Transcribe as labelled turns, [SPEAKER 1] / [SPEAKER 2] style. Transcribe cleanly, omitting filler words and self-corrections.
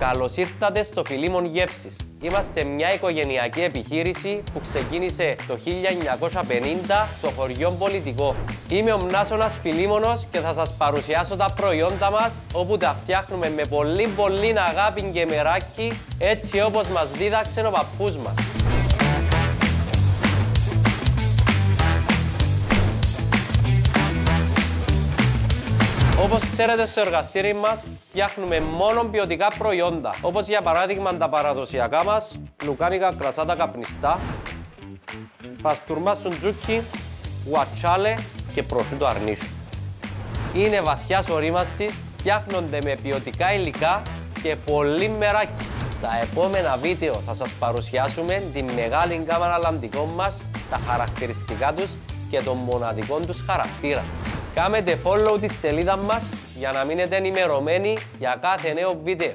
[SPEAKER 1] Καλώς ήρθατε στο Φιλίμων Γεύσης. Είμαστε μια οικογενειακή επιχείρηση που ξεκίνησε το 1950 στο χωριό Πολιτικό. Είμαι ο Μνάσωνας Φιλίμωνος και θα σας παρουσιάσω τα προϊόντα μας, όπου τα φτιάχνουμε με πολύ αγάπη και μεράκι, έτσι όπως μας δίδαξε ο παππούς μας. Όπως ξέρετε, στο εργαστήρι μας φτιάχνουμε μόνο ποιοτικά προϊόντα, όπως για παράδειγμα τα παραδοσιακά μας λουκάνικα κρασάτα καπνιστά, παστούρμα σουντζούκι, γουατσάλε και προσούτο αρνίσου. Είναι βαθιάς ορίμασης, φτιάχνονται με ποιοτικά υλικά και πολύ μεράκι. Στα επόμενα βίντεο θα σας παρουσιάσουμε τη μεγάλη γκάμα αναλαμβικών μας, τα χαρακτηριστικά τους και τον μοναδικό τους χαρακτήρα. Κάνετε follow τη σελίδα μας για να μείνετε ενημερωμένοι για κάθε νέο βίντεο.